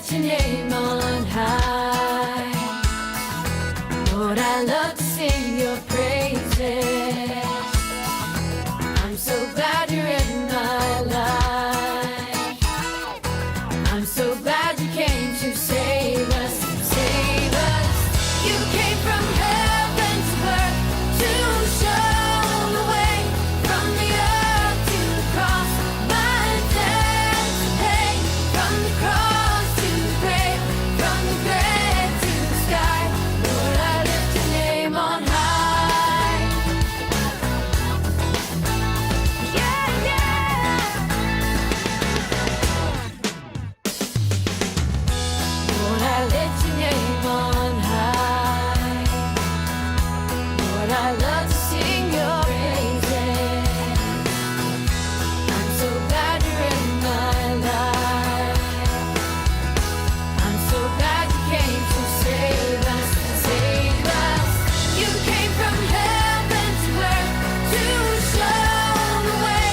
lift your name on high. Lord, I love to sing your praises. I'm so glad you're in my life. I'm so glad you came to save us, save us. You came from heaven to earth to show the way, from the earth to the cross, my debt to pay, from the cross to the grave, from the grave to the sky. Lord, I lift your name on high. Yeah, yeah. Lord, I lift your name on high. Lord, I love to sing your praises. I'm so glad you're in my life. I'm so glad you came to save us, save us. You came from heaven to earth to show the way,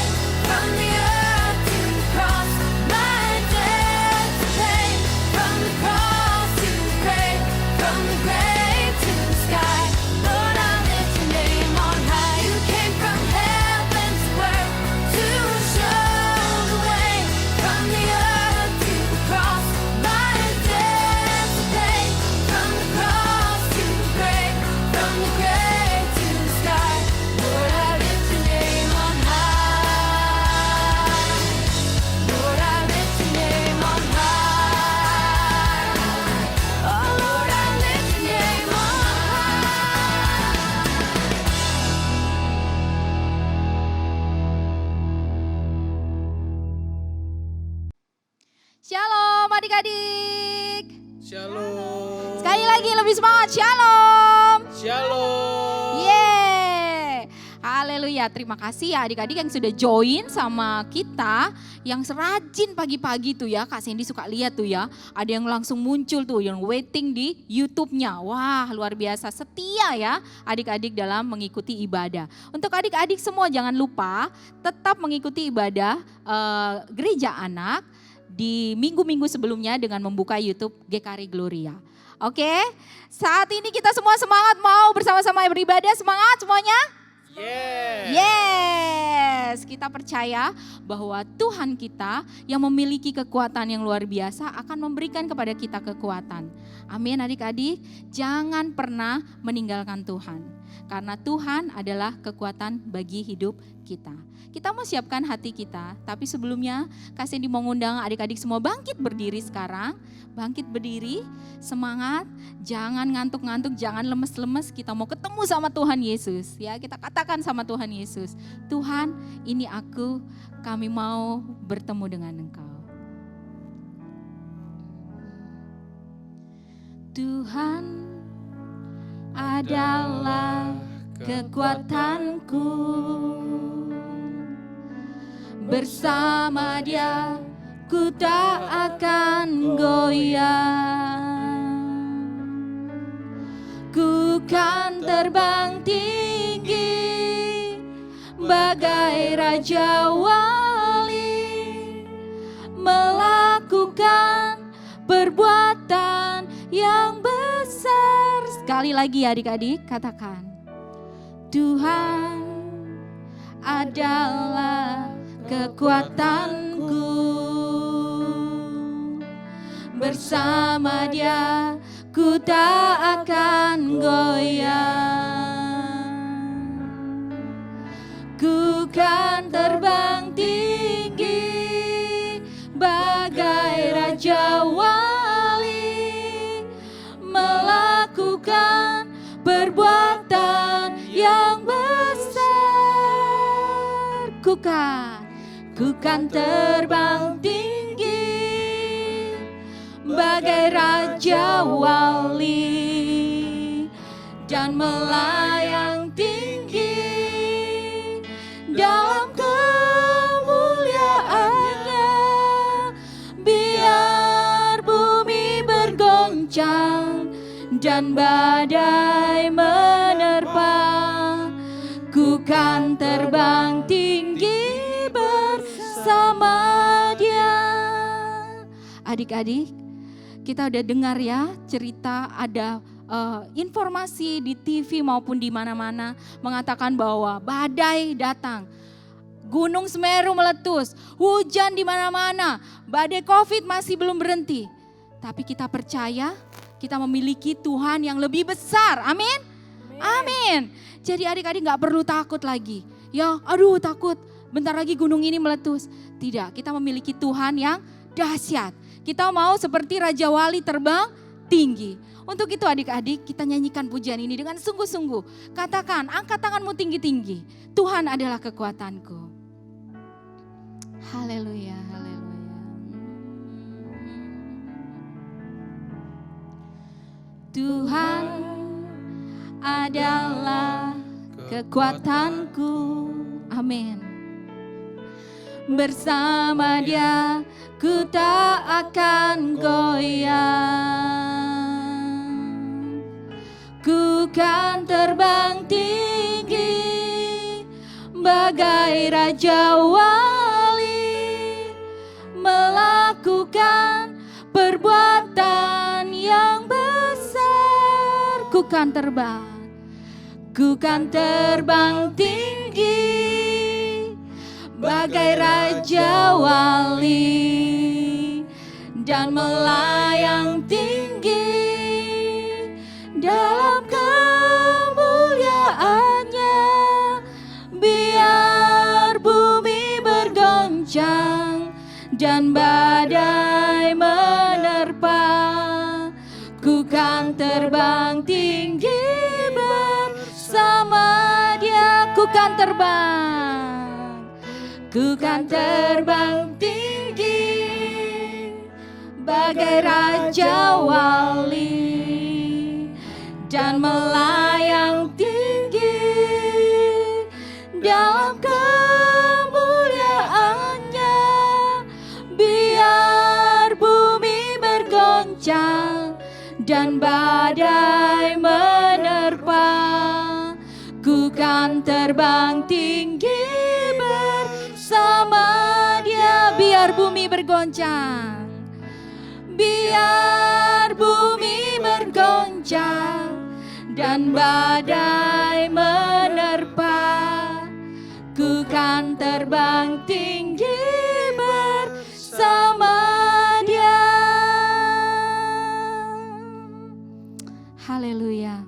from the earth to the cross, my debt to pay, from the cross to the grave, from the grave to the sky. Lord, I lift your name on high. You came from heaven to earth to show the way, from the earth to the cross, my debt to pay, from the cross to the grave, from the grave to the sky. Lord, I lift your name on high. Lord, I lift your name on high. Oh, Lord, I lift your name on Shalom adik-adik. Shalom. Sekali lagi lebih semangat. Shalom. Shalom. Yeay. Haleluya. Terima kasih ya adik-adik yang sudah join sama kita. Yang serajin pagi-pagi tuh ya. Kak Cindy suka lihat tuh ya. Ada yang langsung muncul tuh yang waiting di YouTube-nya. Wah, luar biasa setia ya adik-adik dalam mengikuti ibadah. Untuk adik-adik semua jangan lupa tetap mengikuti ibadah gereja anak di minggu-minggu sebelumnya dengan membuka YouTube GKRI Gloria. Oke, saat ini kita semua semangat mau bersama-sama beribadah, semangat semuanya? Yes, kita percaya bahwa Tuhan kita yang memiliki kekuatan yang luar biasa akan memberikan kepada kita kekuatan. Amin adik-adik, jangan pernah meninggalkan Tuhan. Karena Tuhan adalah kekuatan bagi hidup kita. Kita mau siapkan hati kita, tapi sebelumnya Kak Cindy mau ngundang adik-adik semua bangkit berdiri sekarang. Bangkit berdiri, semangat, jangan ngantuk-ngantuk, jangan lemes-lemes. Kita mau ketemu sama Tuhan Yesus. Ya, kita katakan sama Tuhan Yesus, Tuhan ini aku, kami mau bertemu dengan Engkau. Tuhan adalah kekuatanku, bersama Dia ku tak akan goyang. Ku kan terbang tinggi bagai Raja Wali, melakukan perbuatan yang besar. Sekali lagi adik-adik katakan, Tuhan adalah kekuatanku, bersama Dia ku tak akan goyang. Ku kan terbang tinggi bagai Raja Wali, melakukan perbuatan yang besar. Ku kan terbang tinggi bagai Raja Wali, dan melayang tinggi dalam kemuliaannya. Biar bumi bergoncang dan badai menerpa, ku kan terbang tinggi bersama Dia. Adik-adik, kita udah dengar ya cerita ada informasi di TV maupun di mana-mana mengatakan bahwa badai datang. Gunung Semeru meletus, hujan di mana-mana, badai Covid masih belum berhenti. Tapi kita percaya kita memiliki Tuhan yang lebih besar. Amin. Amin. Jadi adik-adik gak perlu takut lagi. Ya aduh takut, bentar lagi gunung ini meletus. Tidak, kita memiliki Tuhan yang dahsyat. Kita mau seperti Raja Wali terbang tinggi. Untuk itu adik-adik kita nyanyikan pujian ini dengan sungguh-sungguh. Katakan, angkat tanganmu tinggi-tinggi. Tuhan adalah kekuatanku. Haleluya, haleluya. Tuhan adalah kekuatanku. Amin. Bersama Dia ku tak akan goyang. Ku kan terbang tinggi bagai Raja Wali, melakukan perbuatan yang besar. Ku kan terbang tinggi bagai Raja Wali dan melayang tinggi dalam kemuliaannya. Biar bumi bergoncang dan badai menerpa, ku kan terbang tinggi bersama Dia. Ku kan terbang tinggi bagai Raja Wali dan melayang tinggi dalam kemuliaannya. Biar bumi bergoncang dan badai menerpa, ku kan terbang tinggi bersama Dia. Biar bumi bergoncang, biar bumi bergoncang dan badai menerpa, ku kan terbang tinggi bersama Dia. Haleluya.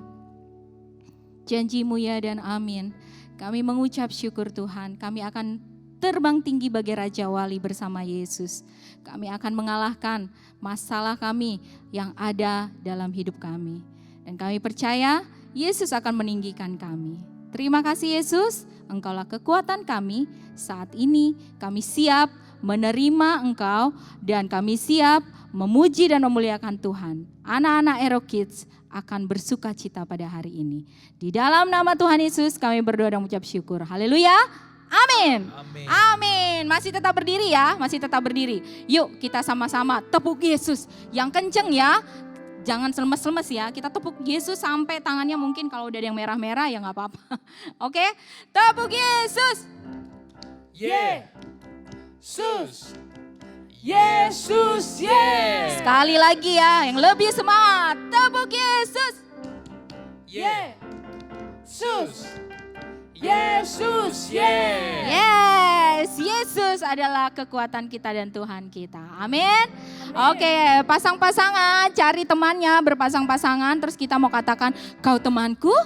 Janji-Mu ya dan amin. Kami mengucap syukur Tuhan, kami akan terbang tinggi bagai Raja Wali bersama Yesus. Kami akan mengalahkan masalah kami yang ada dalam hidup kami. Dan kami percaya Yesus akan meninggikan kami. Terima kasih Yesus, Engkaulah kekuatan kami. Saat ini kami siap menerima Engkau dan kami siap memuji dan memuliakan Tuhan. Anak-anak Ero Kids akan bersuka cita pada hari ini. Di dalam nama Tuhan Yesus kami berdoa dan mengucap syukur. Haleluya. Amin. Amin. Amin. Masih tetap berdiri ya, masih tetap berdiri. Yuk kita sama-sama tepuk Yesus yang kenceng ya. Jangan selemes-lemes ya, kita tepuk Yesus sampai tangannya mungkin kalau udah ada yang merah-merah ya gak apa-apa. Oke, tepuk Yesus. Yesus. Yesus, Sekali lagi ya, yang lebih semangat. Tepuk Yesus. Yesus. Yesus, Yes, Yesus adalah kekuatan kita dan Tuhan kita. Amin. Oke, pasang-pasangan, cari temannya, berpasang-pasangan. Terus kita mau katakan, kau temanku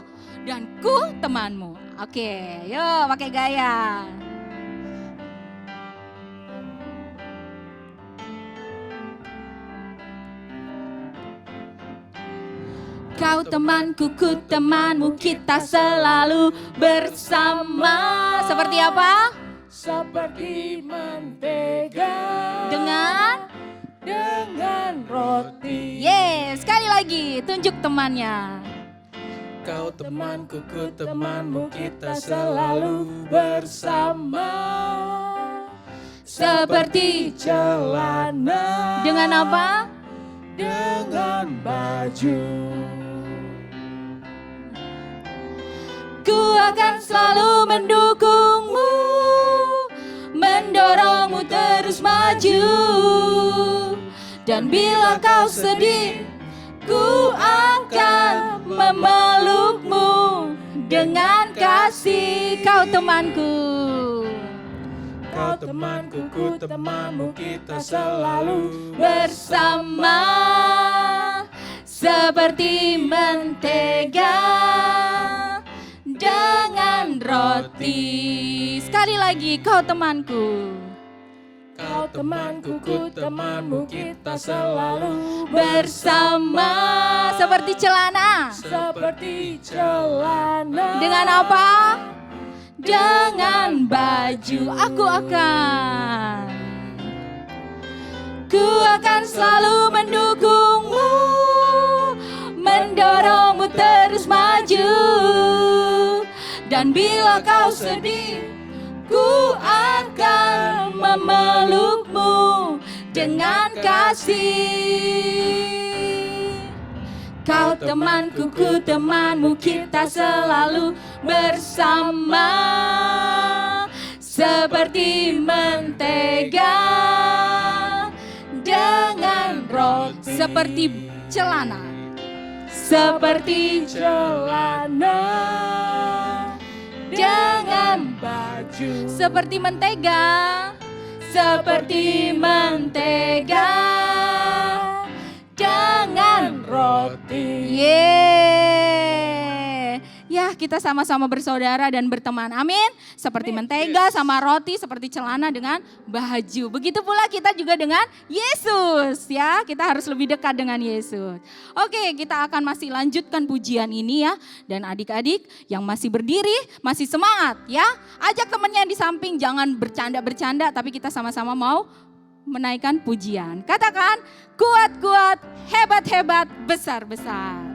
dan ku temanmu. Oke, yuk pakai gaya. Kau temanku, ku temanmu, kita selalu bersama. Seperti apa? Seperti mentega dengan roti. Yes, sekali lagi, tunjuk temannya. Kau temanku, ku temanmu, kita selalu bersama. Seperti celana dengan apa? dengan baju. Ku akan selalu mendukungmu, mendorongmu terus maju. Dan bila kau sedih, ku akan memelukmu dengan kasih. Kau temanku. Kau temanku, ku temanmu, kita selalu Bersama seperti mentega dengan roti. Sekali lagi, kau temanku. Kau temanku, ku temanmu, kita selalu Bersama seperti celana. seperti celana. Dengan apa? Dengan baju. Ku akan selalu mendukungmu, mendorongmu terus maju. Dan bila kau sedih, ku akan memelukmu dengan kasih. Kau temanku, ku temanmu, kita selalu bersama seperti mentega dengan roti. Seperti celana. Seperti celana dengan baju. seperti mentega. Seperti mentega dengan Roti. Yeay. Ya, kita sama-sama bersaudara dan berteman. Amin. Seperti mentega sama roti, seperti celana dengan baju. Begitu pula kita juga dengan Yesus, ya. Kita harus lebih dekat dengan Yesus. Oke, kita akan masih lanjutkan pujian ini ya. Dan adik-adik yang masih berdiri, masih semangat ya. Ajak temannya di samping, jangan bercanda-bercanda, tapi kita sama-sama mau menaikkan pujian. Katakan, kuat-kuat, hebat-hebat, besar-besar.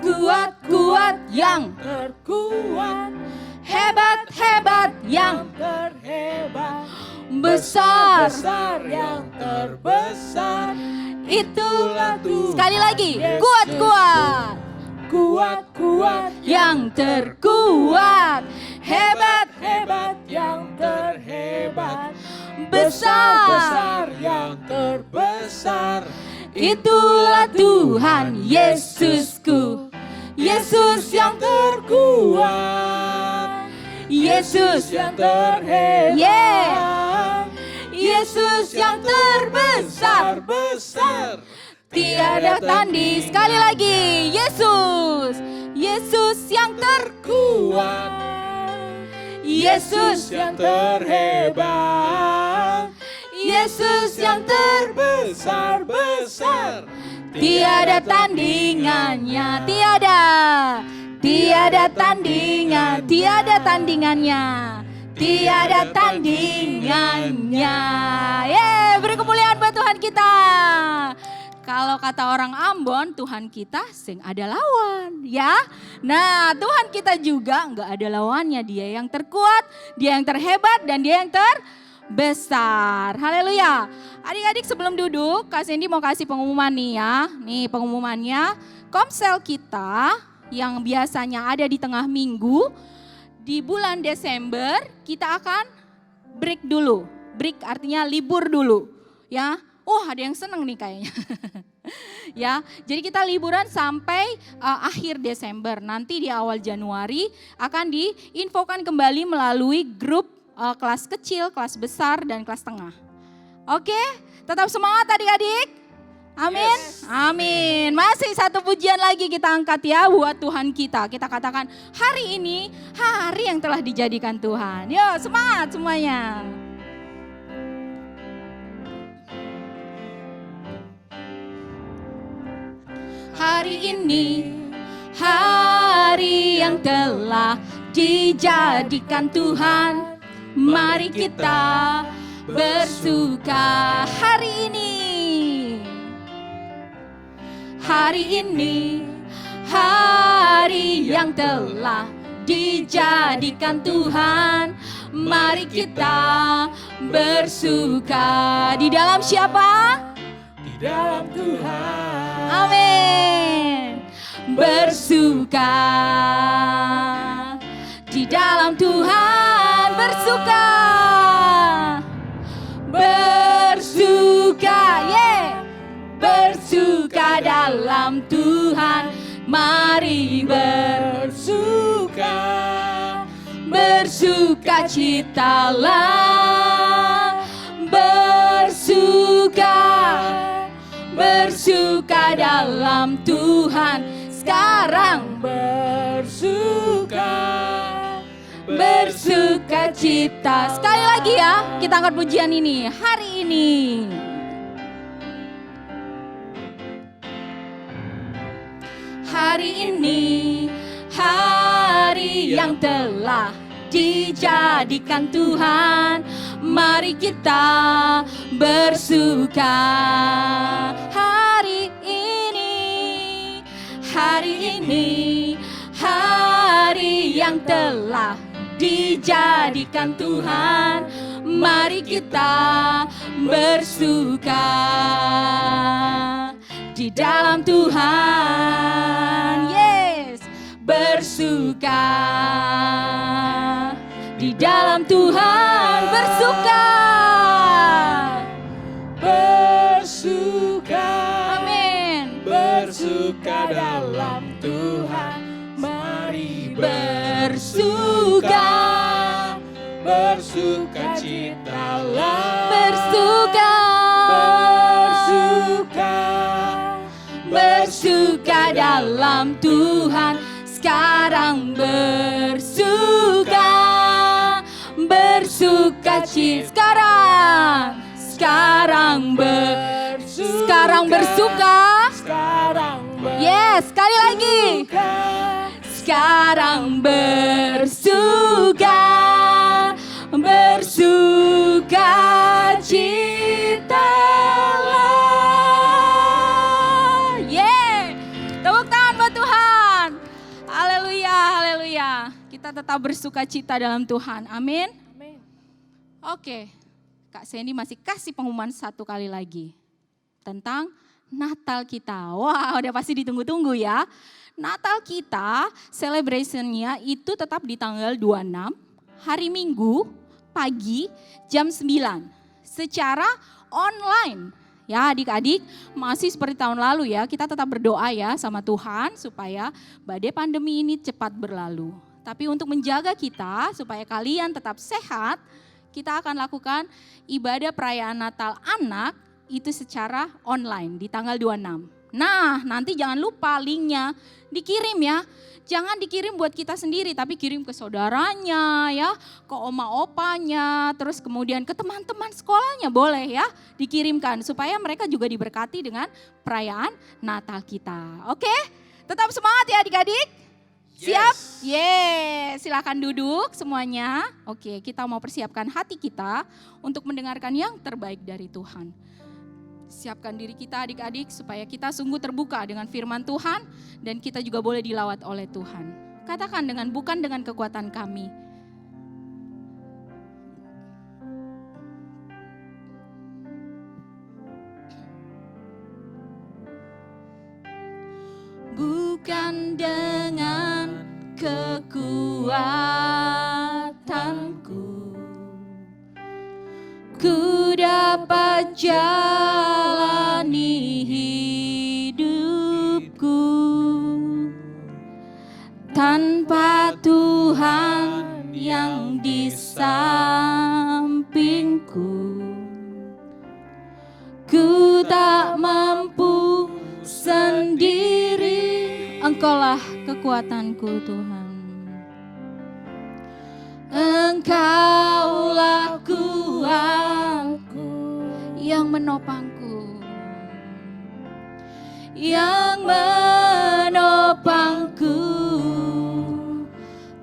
Kuat-kuat yang Terkuat, hebat-hebat yang terhebat, besar. besar yang terbesar. Itulah Tuhan. Sekali lagi, kuat-kuat Kuat-kuat yang terkuat, hebat yang terhebat, besar. besar yang terbesar. Itulah Tuhan Yesusku. Yesus yang terkuat, Yesus yang terhebat, Yeah. Yesus yang terbesar, besar. tiada tanding. Sekali lagi, Yesus. Yesus yang Kuat, Yesus yang terhebat, Yesus yang besar, besar. tiada tandingannya, tiada tandingan, tiada tandingannya, tiada tandingannya. Beri kemuliaan buat Tuhan kita. Kalau kata orang Ambon, Tuhan kita sing ada lawan, ya. Nah, Tuhan kita juga enggak ada lawannya. Dia yang terkuat, dia yang terhebat, dan dia yang terbesar. Haleluya. Adik-adik sebelum duduk, Kak Cindy mau kasih pengumuman nih ya. Nih pengumumannya, Komsel kita yang biasanya ada di tengah minggu, di bulan Desember kita akan break dulu. Break artinya libur dulu, ya. Ada yang seneng nih kayaknya. Ya, jadi kita liburan sampai akhir Desember. Nanti di awal Januari akan diinfokan kembali melalui grup kelas kecil, kelas besar, dan kelas tengah. Oke, tetap semangat adik-adik. Amin, Yes. amin. Masih satu pujian lagi kita angkat ya buat Tuhan kita. Kita katakan hari ini hari yang telah dijadikan Tuhan. Yo, semangat semuanya. Hari ini hari yang telah dijadikan Tuhan. Mari kita bersuka hari ini. Hari ini hari yang telah dijadikan Tuhan. Mari kita bersuka di dalam siapa? Di dalam Tuhan. Amin. Bersuka di dalam Tuhan, bersuka dalam Tuhan, mari bersukacitalah, bersuka dalam Tuhan. Sekarang bersukacita. Sekali lagi ya, kita angkat pujian ini hari ini. Hari ini, hari yang telah dijadikan Tuhan, mari kita bersuka. Hari ini, hari yang telah dijadikan Tuhan, mari kita bersuka di dalam Tuhan. Yes, bersuka di dalam Tuhan, bersuka. Amin. Bersuka dalam Tuhan, mari bersukacitalah, bersuka dalam Tuhan. Sekarang bersukacita. Sekarang bersuka. Yes, sekali lagi. Sekarang bersukacitalah. Yeah. Tepuk tangan buat Tuhan. Haleluya, haleluya. Kita tetap bersukacita dalam Tuhan. Amin. Oke, Kak Sandy masih kasih pengumuman satu kali lagi tentang Natal kita. Wah, udah pasti ditunggu-tunggu ya. Natal kita celebrationnya itu tetap di tanggal 26 hari Minggu pagi jam 9 secara online. Ya adik-adik, masih seperti tahun lalu ya, kita tetap berdoa ya sama Tuhan supaya badai pandemi ini cepat berlalu. Tapi untuk menjaga kita supaya kalian tetap sehat, kita akan lakukan ibadah perayaan Natal anak itu secara online di tanggal 26. Nah, nanti jangan lupa linknya dikirim ya. Jangan dikirim buat kita sendiri, tapi kirim ke saudaranya ya, ke oma opanya, terus kemudian ke teman-teman sekolahnya boleh ya dikirimkan supaya mereka juga diberkati dengan perayaan Natal kita. Oke? Tetap semangat ya adik-adik. Siap? Yes, silakan duduk semuanya. Oke, kita mau persiapkan hati kita untuk mendengarkan yang terbaik dari Tuhan. Siapkan diri kita adik-adik supaya kita sungguh terbuka dengan firman Tuhan dan kita juga boleh dilawat oleh Tuhan. Katakan bukan dengan kekuatan kami. Bukan dengan kekuatanku, ku dapat jalani hidupku tanpa Tuhan yang di sampingku. Ku tak mampu sendiri, Engkaulah kekuatanku Tuhan. Engkaulah kuatku yang menopangku,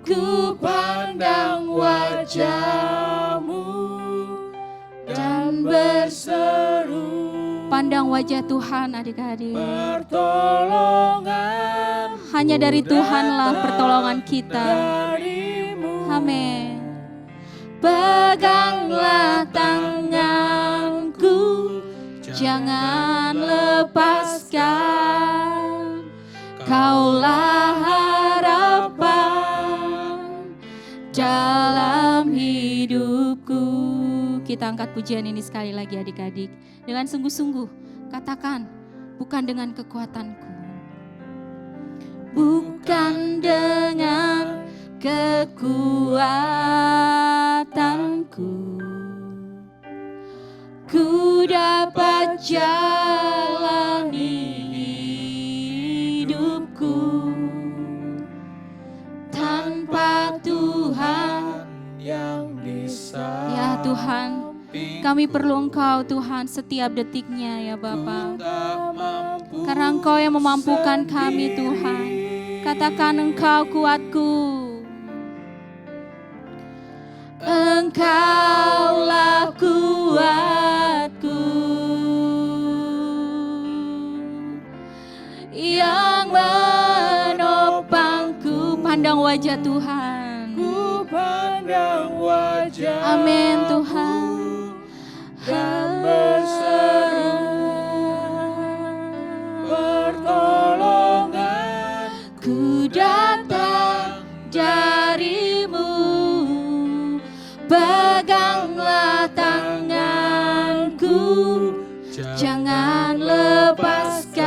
ku pandang wajah-Mu dan berseru. Pandang wajah Tuhan adik-adik. Pertolongan hanya dari Tuhanlah pertolongan kita. Amin. Peganglah tanganku, jangan lepaskan. Kaulah harapan dalam hidupku. Kita angkat pujian ini sekali lagi adik-adik. Dengan sungguh-sungguh katakan, bukan dengan kekuatanku, bukan dengan kekuatanku, ku dapat jalani hidupku tanpa Tuhan yang bisa. ya Tuhan. Kami perlu Engkau Tuhan setiap detiknya ya Bapa. Karena Engkau yang memampukan kami Tuhan. Katakan Engkau kuatku. Engkaulah kuatku yang menopangku. Pandang wajah Tuhan. Ku pandang wajah. Amin Tuhan. Dan berseru pertolongan. Ku datang darimu, peganglah tanganku, jangan lepaskan.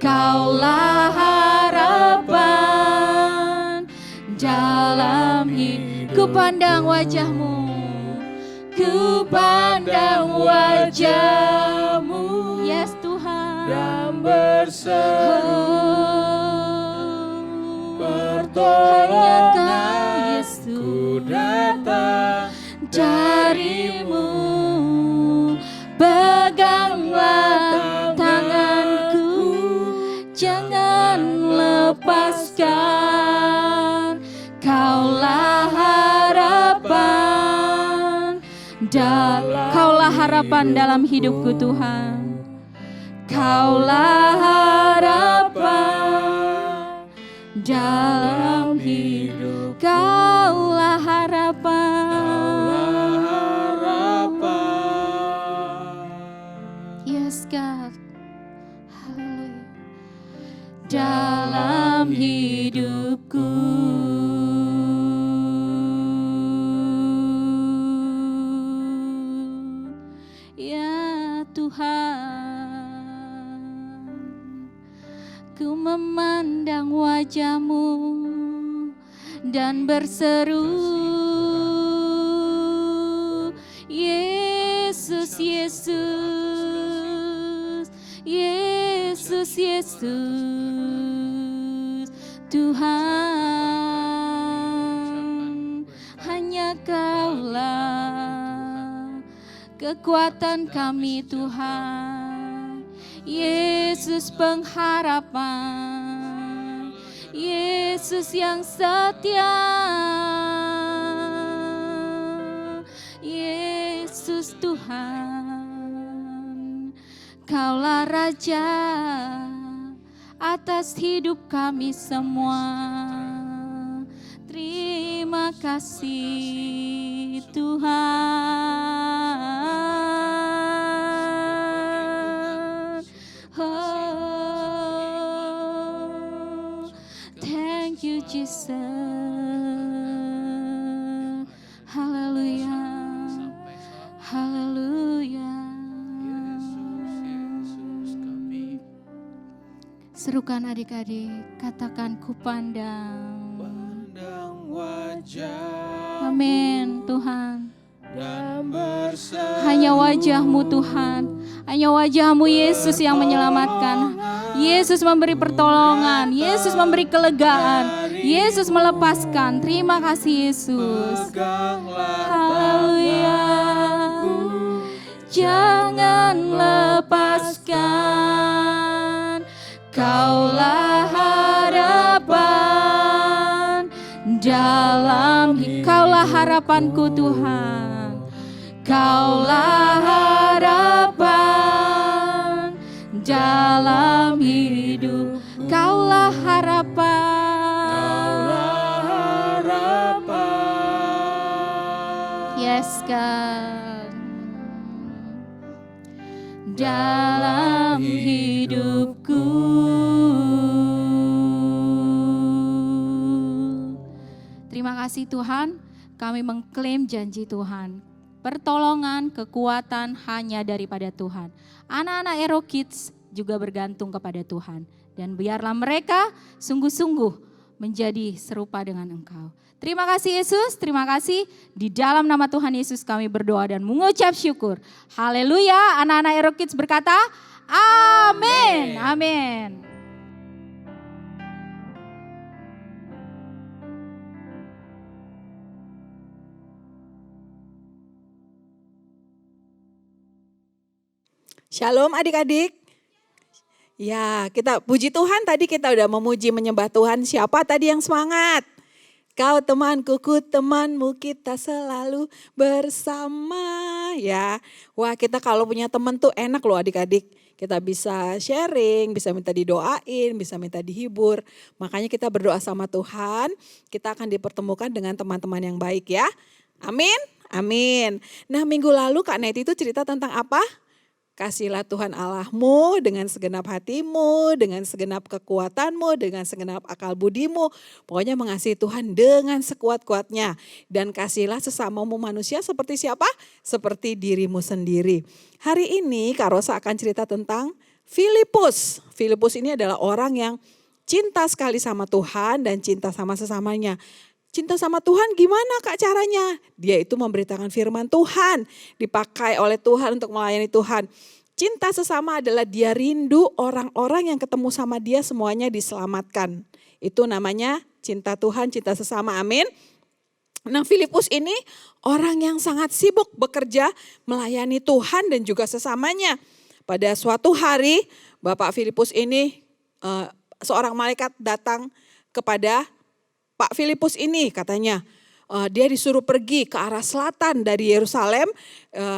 Kaulah harapan dalam hidup. Ku pandang wajahmu, ku pandang wajahmu, yes Tuhan, Dan berseru hanya Kau pertolongan. Yesus. Ku datang Darimu, peganglah tanganku, jangan lepaskan. Kaulah harapan, Kaulah harapan dalam hidupku Tuhan. Kaulah harapan dalam hidup. Kaulah harapan. Yes God. Haleluya. Dalam hidupku. Ya Tuhan, ku memandang wajah-Mu dan berseru, Yesus, Yesus, Yesus, Yesus, Tuhan, hanya Kaulah kekuatan kami Tuhan. Yesus pengharapan, Yesus yang setia, Yesus Tuhan, Kaulah Raja atas hidup kami semua. Terima kasih Tuhan. Oh, thank you Jesus. Haleluya. Haleluya. Serukan adik-adik, katakan ku pandang. wajah. Amin Tuhan. Dan berseru Hanya wajah-Mu Tuhan, hanya wajah-Mu Yesus yang menyelamatkan. Yesus memberi pertolongan, Yesus memberi kelegaan, Yesus melepaskan. Terima kasih Yesus. peganglah Haleluya. Jangan lepaskan, Kaulah harapan dalam Kaulah harapanku Tuhan. Kaulah harapan dalam hidup. Kaulah harapan. Yes God. Dalam hidupku. Terima kasih Tuhan, kami mengklaim janji Tuhan. pertolongan, kekuatan hanya daripada Tuhan. Anak-anak Ero Kids juga bergantung kepada Tuhan. Dan biarlah mereka sungguh-sungguh menjadi serupa dengan Engkau. Terima kasih Yesus, terima kasih. Di dalam nama Tuhan Yesus kami berdoa dan mengucap syukur. Haleluya, anak-anak Ero Kids berkata, amin, amin. Shalom adik-adik. Ya, kita puji Tuhan, tadi kita udah memuji menyembah Tuhan. Siapa tadi yang semangat? Kau temanku, ku temanmu, kita selalu bersama ya. Wah, kita kalau punya teman tuh enak loh adik-adik. Kita bisa sharing, bisa minta didoain, bisa minta dihibur. Makanya kita berdoa sama Tuhan, kita akan dipertemukan dengan teman-teman yang baik ya. Amin, amin. Nah minggu lalu Kak Neti itu cerita tentang apa? Kasihlah Tuhan Allahmu dengan segenap hatimu, dengan segenap kekuatanmu, dengan segenap akal budimu. Pokoknya mengasihi Tuhan dengan sekuat-kuatnya. Dan kasihlah sesamamu manusia seperti siapa? Seperti dirimu sendiri. Hari ini Kak Rosa akan cerita tentang Filipus. Filipus ini adalah orang yang cinta sekali sama Tuhan dan cinta sama sesamanya. Cinta sama Tuhan gimana Kak caranya? Dia itu memberitakan firman Tuhan, dipakai oleh Tuhan untuk melayani Tuhan. Cinta sesama adalah dia rindu orang-orang yang ketemu sama dia semuanya diselamatkan. Itu namanya cinta Tuhan, cinta sesama, amin. Nah Filipus ini orang yang sangat sibuk bekerja melayani Tuhan dan juga sesamanya. Pada suatu hari Bapak Filipus ini seorang malaikat datang kepada Pak Filipus ini katanya dia disuruh pergi ke arah selatan dari Yerusalem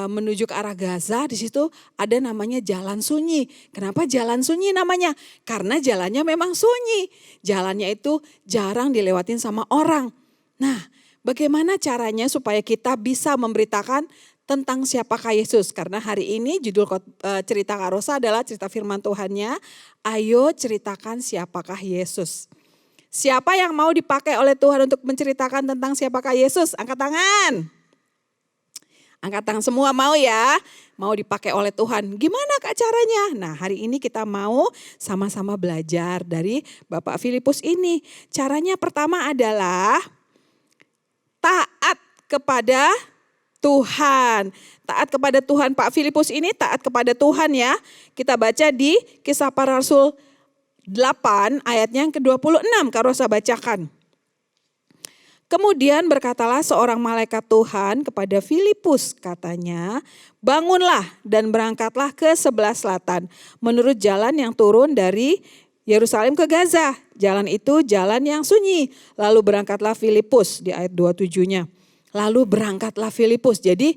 menuju ke arah Gaza. Di situ ada namanya jalan sunyi. Kenapa jalan sunyi namanya? Karena jalannya memang sunyi. Jalannya itu jarang dilewatin sama orang. Nah, bagaimana caranya supaya kita bisa memberitakan tentang siapakah Yesus? Karena hari ini judul cerita Kak Rosa adalah cerita firman Tuhannya. Ayo ceritakan siapakah Yesus. Siapa yang mau dipakai oleh Tuhan untuk menceritakan tentang siapakah Yesus? Angkat tangan. Angkat tangan semua mau ya. Mau dipakai oleh Tuhan. Gimana Kak caranya? Nah hari ini kita mau sama-sama belajar dari Bapak Filipus ini. Caranya pertama adalah taat kepada Tuhan. Taat kepada Tuhan. Pak Filipus ini taat kepada Tuhan ya. Kita baca di Kisah Para Rasul 8 ayatnya yang ke-26 Kak Rosa bacakan. Kemudian berkatalah seorang malaikat Tuhan kepada Filipus katanya, bangunlah dan berangkatlah ke sebelah selatan menurut jalan yang turun dari Yerusalem ke Gaza. Jalan itu jalan yang sunyi. Lalu berangkatlah Filipus di ayat 27-nya. Lalu berangkatlah Filipus. Jadi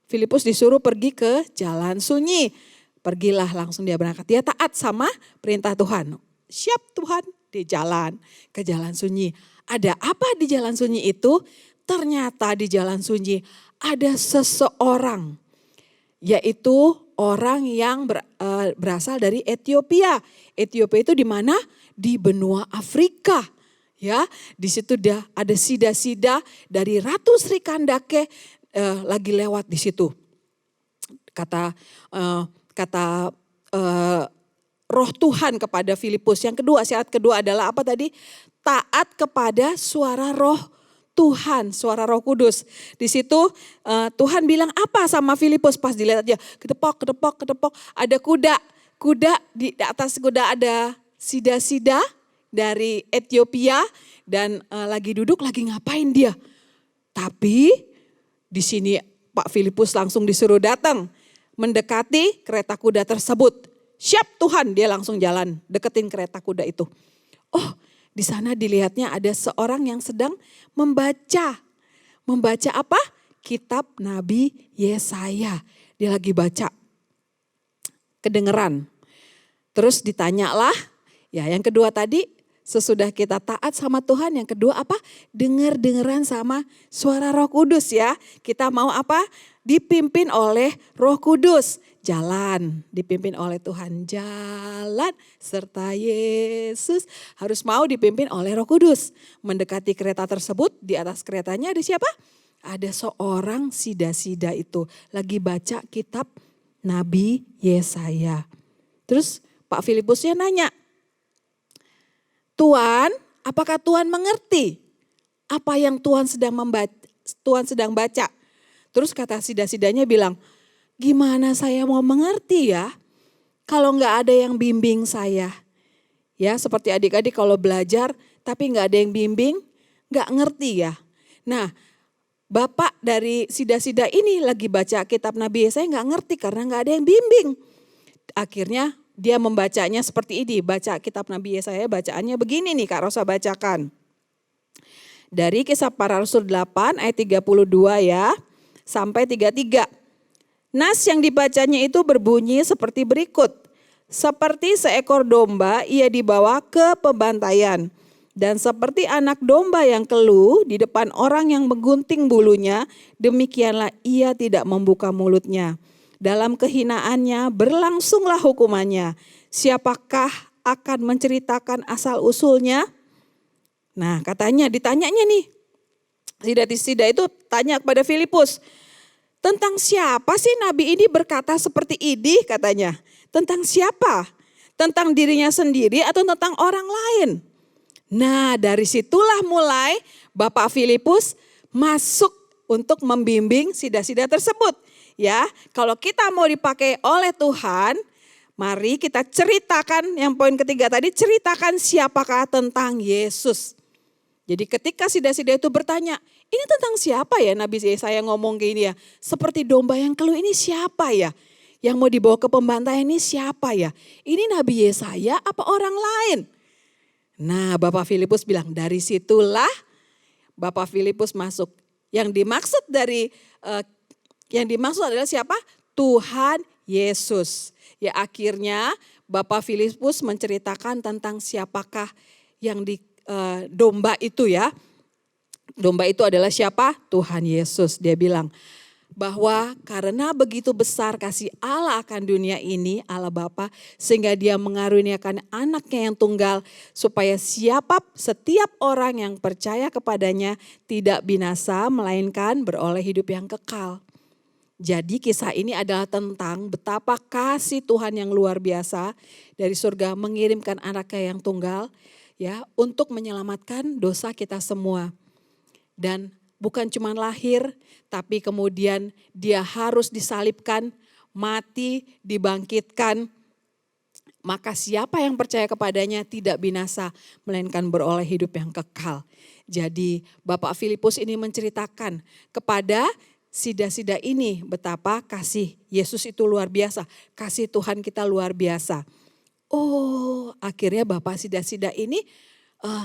Filipus disuruh pergi ke jalan sunyi. Pergilah langsung dia berangkat. Dia taat sama perintah Tuhan. Siap Tuhan di jalan ke jalan sunyi. Ada apa di jalan sunyi itu? Ternyata di jalan sunyi ada seseorang. Yaitu orang yang berasal dari Ethiopia. Ethiopia itu di mana? Di benua Afrika. Ya, di situ ada sida-sida dari Ratu Sri Kandake lagi lewat di situ. Kata Roh Tuhan kepada Filipus. Yang kedua, syarat kedua adalah apa tadi? Taat kepada suara Roh Tuhan, suara Roh Kudus. Di situ Tuhan bilang apa sama Filipus pas dilihat aja, ketepok. Ada kuda di atas kuda ada sida-sida dari Ethiopia dan lagi duduk lagi ngapain dia? Tapi di sini Pak Filipus langsung disuruh datang mendekati kereta kuda tersebut. Siap Tuhan, dia langsung jalan deketin kereta kuda itu. Oh, di sana dilihatnya ada seorang yang sedang membaca. Membaca apa? Kitab Nabi Yesaya. Dia lagi baca. Kedengeran. Terus ditanyalah, ya yang kedua tadi sesudah kita taat sama Tuhan, yang kedua apa? Dengar-dengeran sama suara Roh Kudus ya. Kita mau apa? Dipimpin oleh Roh Kudus. Jalan, dipimpin oleh Tuhan. Jalan serta Yesus. Harus mau dipimpin oleh Roh Kudus. Mendekati kereta tersebut, di atas keretanya ada siapa? Ada seorang sida-sida itu lagi baca kitab Nabi Yesaya. Terus Pak Filipusnya nanya, Tuhan, apakah Tuhan mengerti apa yang Tuhan sedang baca? Terus kata sida-sidanya bilang, gimana saya mau mengerti ya kalau nggak ada yang bimbing saya. Ya seperti adik-adik kalau belajar tapi nggak ada yang bimbing, nggak ngerti ya. Nah, bapak dari sida-sida ini lagi baca kitab Nabi Yesaya nggak ngerti karena nggak ada yang bimbing. Akhirnya dia membacanya seperti ini, baca kitab Nabi Yesaya bacaannya begini nih Kak Rosa bacakan. Dari Kisah Para Rasul 8 ayat 32 ya, sampai 33. Nas yang dibacanya itu berbunyi seperti berikut. Seperti seekor domba ia dibawa ke pembantaian. Dan seperti anak domba yang keluh di depan orang yang menggunting bulunya, demikianlah ia tidak membuka mulutnya. Dalam kehinaannya berlangsunglah hukumannya. Siapakah akan menceritakan asal usulnya? Nah katanya ditanyanya nih. Sida itu tanya kepada Filipus. Tentang siapa sih nabi ini berkata seperti ini katanya. Tentang siapa? Tentang dirinya sendiri atau tentang orang lain? Nah dari situlah mulai Bapak Filipus masuk untuk membimbing sida-sida tersebut. Ya, kalau kita mau dipakai oleh Tuhan, mari kita ceritakan yang poin ketiga tadi, ceritakan siapakah tentang Yesus. Jadi ketika sida-sida itu bertanya, ini tentang siapa ya Nabi Yesaya ngomong kayak ini ya? Seperti domba yang keluh ini siapa ya? Yang mau dibawa ke pembantaian ini siapa ya? Ini Nabi Yesaya apa orang lain? Nah Bapak Filipus bilang dari situlah Bapak Filipus masuk. Yang dimaksud adalah siapa? Tuhan Yesus. Ya akhirnya Bapak Filipus menceritakan tentang siapakah yang di domba itu ya. Domba itu adalah siapa? Tuhan Yesus. Dia bilang bahwa karena begitu besar kasih Allah akan dunia ini, Allah Bapa, sehingga dia mengaruniakan anaknya yang tunggal supaya setiap orang yang percaya kepadanya tidak binasa melainkan beroleh hidup yang kekal. Jadi kisah ini adalah tentang betapa kasih Tuhan yang luar biasa dari surga mengirimkan anaknya yang tunggal ya untuk menyelamatkan dosa kita semua. Dan bukan cuma lahir, tapi kemudian dia harus disalibkan, mati, dibangkitkan. Maka siapa yang percaya kepadanya tidak binasa, melainkan beroleh hidup yang kekal. Jadi Bapak Filipus ini menceritakan kepada sida-sida ini betapa kasih Yesus itu luar biasa, kasih Tuhan kita luar biasa. Oh akhirnya Bapak sida-sida ini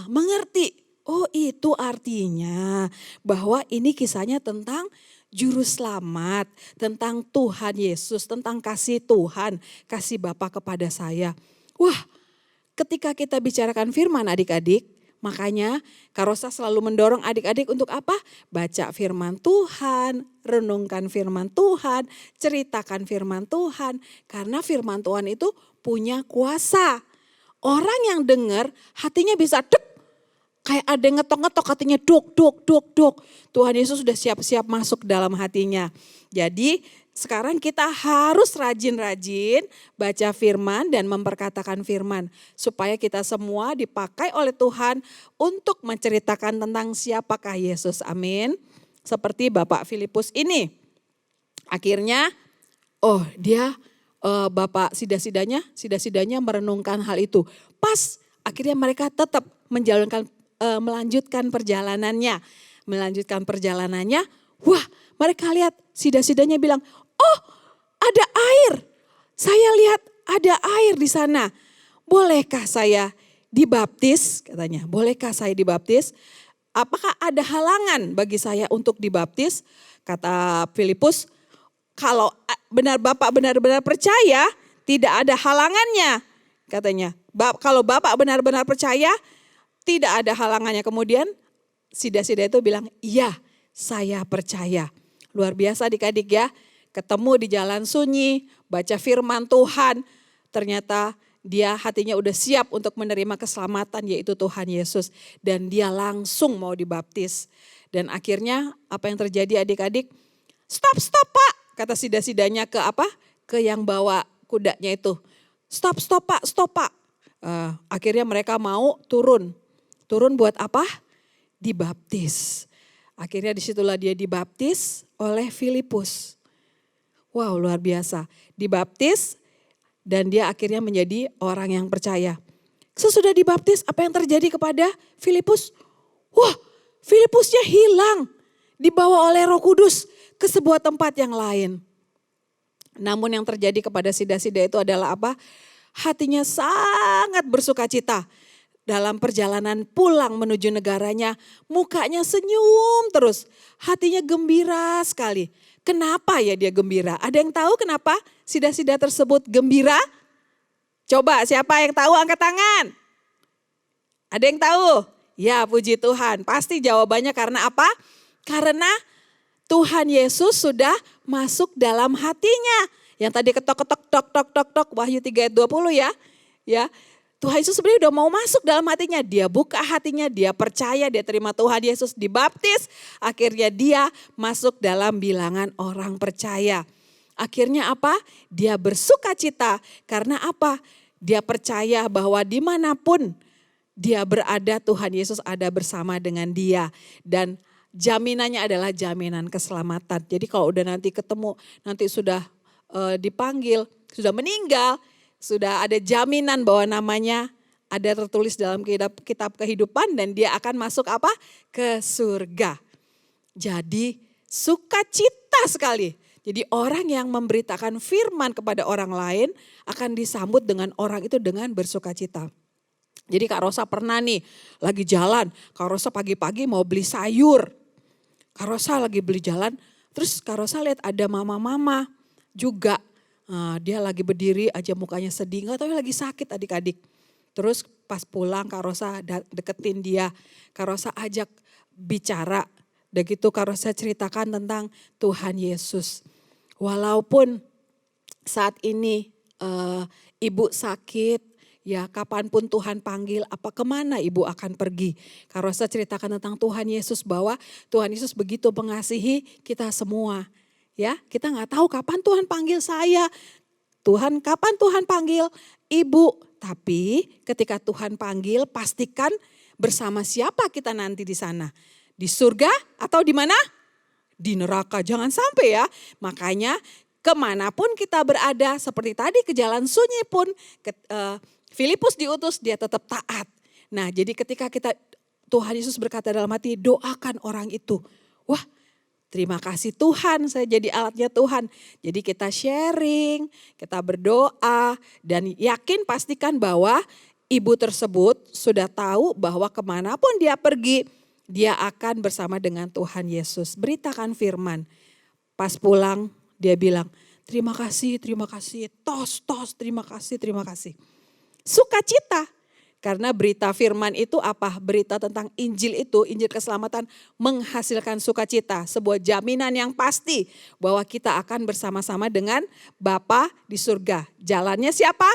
mengerti. Oh itu artinya bahwa ini kisahnya tentang juru selamat, tentang Tuhan Yesus, tentang kasih Tuhan, kasih Bapa kepada saya. Wah ketika kita bicarakan firman adik-adik, makanya Kak Rosa selalu mendorong adik-adik untuk apa? Baca firman Tuhan, renungkan firman Tuhan, ceritakan firman Tuhan. Karena firman Tuhan itu punya kuasa. Orang yang dengar hatinya bisa dek. Kayak ada yang ngetok-ngetok hatinya duk. Tuhan Yesus sudah siap-siap masuk dalam hatinya. Jadi sekarang kita harus rajin-rajin baca firman dan memperkatakan firman. Supaya kita semua dipakai oleh Tuhan untuk menceritakan tentang siapakah Yesus. Amin. Seperti Bapak Filipus ini. Akhirnya Bapak sida-sidanya merenungkan hal itu. Pas akhirnya mereka tetap melanjutkan perjalanannya. Wah mereka lihat sida-sidanya bilang, oh ada air. Saya lihat ada air di sana. Bolehkah saya dibaptis? Katanya, bolehkah saya dibaptis? Apakah ada halangan bagi saya untuk dibaptis? Kata Filipus, kalau Bapak benar-benar percaya, tidak ada halangannya. Katanya, kalau Bapak benar-benar percaya, tidak ada halangannya. Kemudian sida-sida itu bilang, iya saya percaya. Luar biasa adik-adik ya, ketemu di jalan sunyi, baca firman Tuhan. Ternyata dia hatinya udah siap untuk menerima keselamatan yaitu Tuhan Yesus. Dan dia langsung mau dibaptis. Dan akhirnya apa yang terjadi adik-adik? Stop Pak, kata sida-sidanya ke apa? Ke yang bawa kudanya itu. Stop Pak. Akhirnya mereka mau turun. Turun buat apa? Dibaptis. Akhirnya disitulah dia dibaptis oleh Filipus. Wow, luar biasa. Dibaptis dan dia akhirnya menjadi orang yang percaya. Sesudah dibaptis, apa yang terjadi kepada Filipus? Wah, Filipusnya hilang. Dibawa oleh Roh Kudus ke sebuah tempat yang lain. Namun yang terjadi kepada sida-sida itu adalah apa? Hatinya sangat bersuka cita. Dalam perjalanan pulang menuju negaranya, mukanya senyum terus. Hatinya gembira sekali. Kenapa ya dia gembira? Ada yang tahu kenapa sida-sida tersebut gembira? Coba siapa yang tahu angkat tangan? Ada yang tahu? Ya, puji Tuhan. Pasti jawabannya karena apa? Karena Tuhan Yesus sudah masuk dalam hatinya. Yang tadi ketok-ketok tok Wahyu 3 ayat 20 ya. Ya. Tuhan Yesus sebenarnya udah mau masuk dalam hatinya. Dia buka hatinya, dia percaya, dia terima Tuhan Yesus, dibaptis. Akhirnya dia masuk dalam bilangan orang percaya. Akhirnya apa? Dia bersuka cita. Karena apa? Dia percaya bahwa dimanapun dia berada, Tuhan Yesus ada bersama dengan dia. Dan jaminannya adalah jaminan keselamatan. Jadi kalau udah nanti ketemu, nanti sudah dipanggil, sudah meninggal, sudah ada jaminan bahwa namanya ada tertulis dalam kitab kehidupan dan dia akan masuk apa? Ke surga. Jadi sukacita sekali. Jadi orang yang memberitakan firman kepada orang lain akan disambut dengan orang itu dengan bersukacita. Jadi Kak Rosa pernah nih lagi jalan, Kak Rosa pagi-pagi mau beli sayur. Kak Rosa lagi beli jalan, terus Kak Rosa lihat ada mama-mama juga. Nah, dia lagi berdiri aja mukanya sedih, nggak tahu lagi sakit adik-adik. Terus pas pulang Kak Rosa deketin dia, Kak Rosa ajak bicara. Dan gitu Kak Rosa ceritakan tentang Tuhan Yesus. Walaupun saat ini ibu sakit, ya kapanpun Tuhan panggil, apa kemana ibu akan pergi. Kak Rosa ceritakan tentang Tuhan Yesus bahwa Tuhan Yesus begitu mengasihi kita semua. Ya, kita nggak tahu kapan Tuhan panggil saya. Kapan Tuhan panggil ibu. Tapi ketika Tuhan panggil, pastikan bersama siapa kita nanti di sana. Di surga atau di mana? Di neraka. Jangan sampai ya. Makanya kemanapun kita berada, seperti tadi ke jalan sunyi pun, Filipus diutus, dia tetap taat. Nah, jadi ketika Tuhan Yesus berkata dalam hati, doakan orang itu. Wah, terima kasih Tuhan, saya jadi alatnya Tuhan. Jadi kita sharing, kita berdoa, dan yakin pastikan bahwa ibu tersebut sudah tahu bahwa kemanapun dia pergi, dia akan bersama dengan Tuhan Yesus. Beritakan firman. Pas pulang dia bilang, terima kasih, tos, terima kasih. Sukacita. Karena berita firman itu apa? Berita tentang Injil itu, Injil keselamatan menghasilkan sukacita. Sebuah jaminan yang pasti bahwa kita akan bersama-sama dengan Bapa di surga. Jalannya siapa?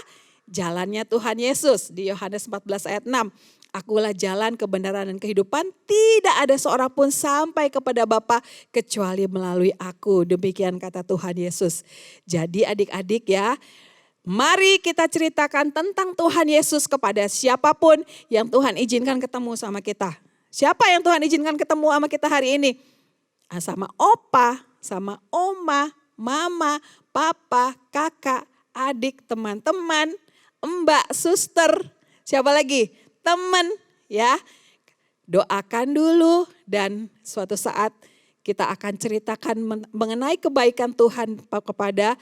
Jalannya Tuhan Yesus. Di Yohanes 14 ayat 6. Akulah jalan kebenaran dan kehidupan. Tidak ada seorang pun sampai kepada Bapa kecuali melalui aku. Demikian kata Tuhan Yesus. Jadi adik-adik ya, mari kita ceritakan tentang Tuhan Yesus kepada siapapun yang Tuhan izinkan ketemu sama kita. Siapa yang Tuhan izinkan ketemu sama kita hari ini? Sama opa, sama oma, mama, papa, kakak, adik, teman-teman, mbak, suster, siapa lagi? Teman ya. Doakan dulu dan suatu saat kita akan ceritakan mengenai kebaikan Tuhan kepada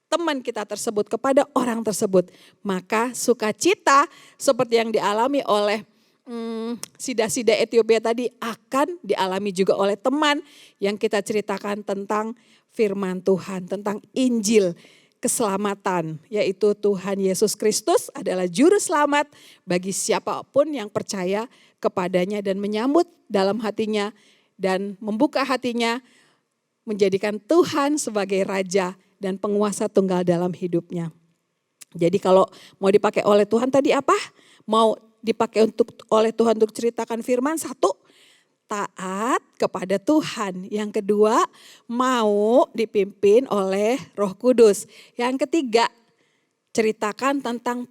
teman kita tersebut, kepada orang tersebut. Maka sukacita seperti yang dialami oleh sida-sida Ethiopia tadi akan dialami juga oleh teman yang kita ceritakan tentang firman Tuhan, tentang Injil keselamatan, yaitu Tuhan Yesus Kristus adalah juru selamat bagi siapapun yang percaya kepadanya dan menyambut dalam hatinya dan membuka hatinya menjadikan Tuhan sebagai Raja dan penguasa tunggal dalam hidupnya. Jadi kalau mau dipakai oleh Tuhan tadi apa? Mau dipakai oleh Tuhan untuk ceritakan firman, satu, taat kepada Tuhan. Yang kedua, mau dipimpin oleh Roh Kudus. Yang ketiga, ceritakan tentang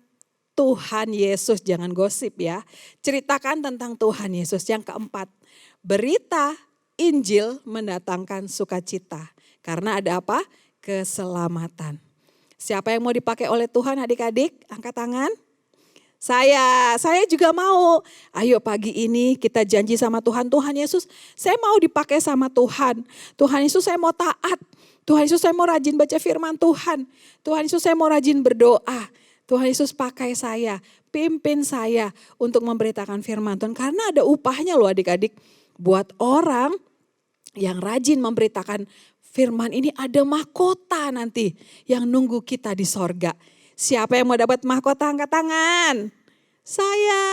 Tuhan Yesus, jangan gosip ya. Ceritakan tentang Tuhan Yesus. Yang keempat, berita Injil mendatangkan sukacita. Karena ada apa? Keselamatan. Siapa yang mau dipakai oleh Tuhan adik-adik? Angkat tangan. Saya juga mau. Ayo pagi ini kita janji sama Tuhan. Tuhan Yesus, saya mau dipakai sama Tuhan. Tuhan Yesus, saya mau taat. Tuhan Yesus, saya mau rajin baca firman Tuhan. Tuhan Yesus, saya mau rajin berdoa. Tuhan Yesus, pakai saya, pimpin saya untuk memberitakan firman Tuhan. Karena ada upahnya loh adik-adik. Buat orang yang rajin memberitakan firman ini, ada mahkota nanti yang nunggu kita di sorga. Siapa yang mau dapat mahkota, angkat tangan. Saya.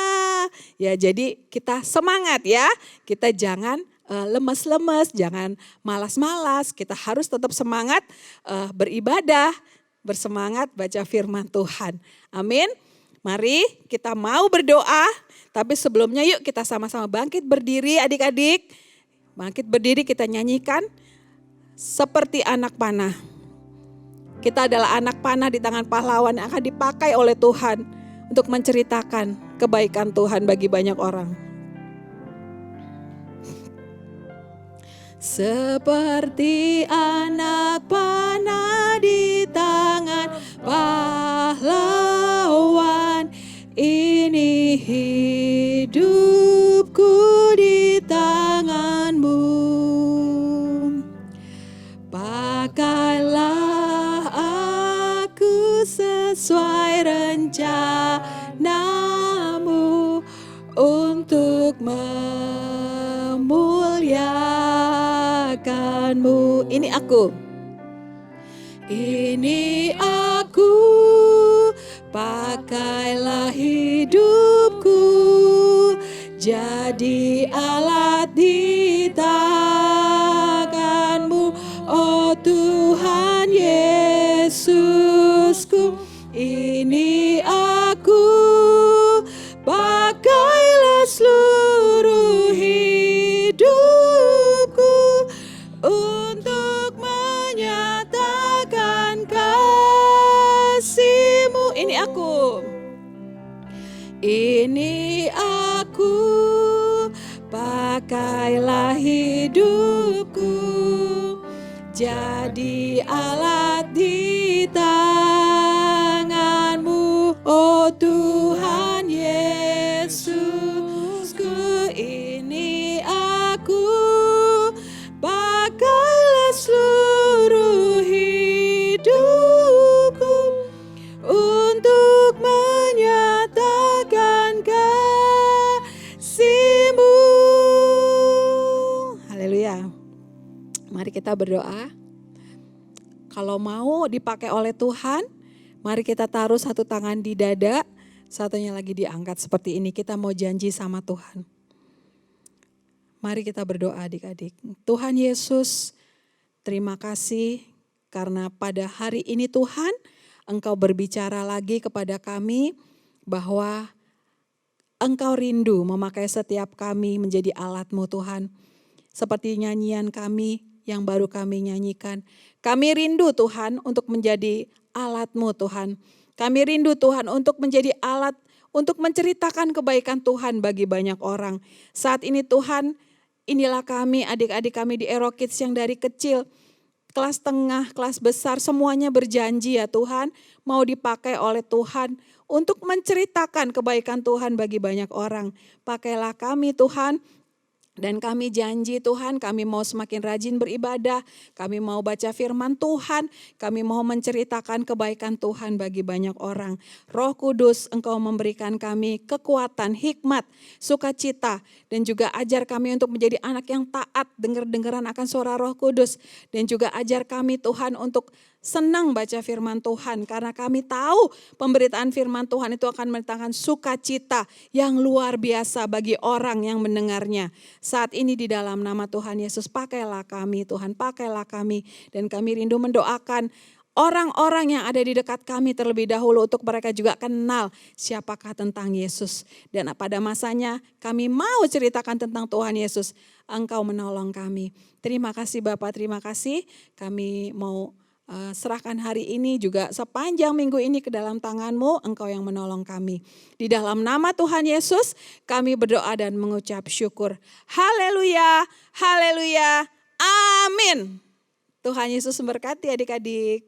Ya, jadi kita semangat ya. Kita jangan lemes-lemes, jangan malas-malas. Kita harus tetap semangat beribadah, bersemangat baca firman Tuhan. Amin. Mari kita mau berdoa, tapi sebelumnya yuk kita sama-sama bangkit berdiri adik-adik. Bangkit berdiri, kita nyanyikan seperti anak panah. Kita adalah anak panah di tangan pahlawan yang akan dipakai oleh Tuhan untuk menceritakan kebaikan Tuhan bagi banyak orang. Seperti anak panah di tangan pahlawan, ini hidupku di tanganmu. Pakailah aku sesuai rencanamu untuk memuliakanmu. Ini aku. Ini aku, pakailah hidupku jadi alat di tanganmu, oh Tuhan Yesusku. Ini aku, pakailah seluruh hidupku untuk menyatakan kasih-Mu. Ini aku. Ini aku, pakailah hidupku jadi alat di tanganmu, oh Tuhan Yesusku. Ini aku, pakailah seluruh hidupku untuk menyatakan kasih-Mu. Haleluya. Mari kita berdoa. Kalau mau dipakai oleh Tuhan, mari kita taruh satu tangan di dada, satunya lagi diangkat seperti ini. Kita mau janji sama Tuhan. Mari kita berdoa adik-adik. Tuhan Yesus, terima kasih karena pada hari ini Tuhan, Engkau berbicara lagi kepada kami bahwa Engkau rindu memakai setiap kami menjadi alat-Mu Tuhan. Seperti nyanyian kami yang baru kami nyanyikan. Kami rindu Tuhan untuk menjadi alat-Mu Tuhan. Kami rindu Tuhan untuk menjadi alat untuk menceritakan kebaikan Tuhan bagi banyak orang. Saat ini Tuhan, inilah kami, adik-adik kami di Ero Kids yang dari kecil, kelas tengah, kelas besar, semuanya berjanji ya Tuhan, mau dipakai oleh Tuhan untuk menceritakan kebaikan Tuhan bagi banyak orang. Pakailah kami Tuhan. Dan kami janji Tuhan, kami mau semakin rajin beribadah, kami mau baca firman Tuhan, kami mau menceritakan kebaikan Tuhan bagi banyak orang. Roh Kudus, Engkau memberikan kami kekuatan, hikmat, sukacita, dan juga ajar kami untuk menjadi anak yang taat, dengar-dengaran akan suara Roh Kudus. Dan juga ajar kami Tuhan untuk senang baca firman Tuhan, karena kami tahu pemberitaan firman Tuhan itu akan mendatangkan sukacita yang luar biasa bagi orang yang mendengarnya. Saat ini di dalam nama Tuhan Yesus, pakailah kami Tuhan, pakailah kami. Dan kami rindu mendoakan orang-orang yang ada di dekat kami terlebih dahulu untuk mereka juga kenal siapakah tentang Yesus. Dan pada masanya kami mau ceritakan tentang Tuhan Yesus. Engkau menolong kami. Terima kasih Bapak, terima kasih. Kami mau serahkan hari ini juga sepanjang minggu ini ke dalam tangan-Mu, Engkau yang menolong kami. Di dalam nama Tuhan Yesus kami berdoa dan mengucap syukur. Haleluya, haleluya, amin. Tuhan Yesus memberkati adik-adik.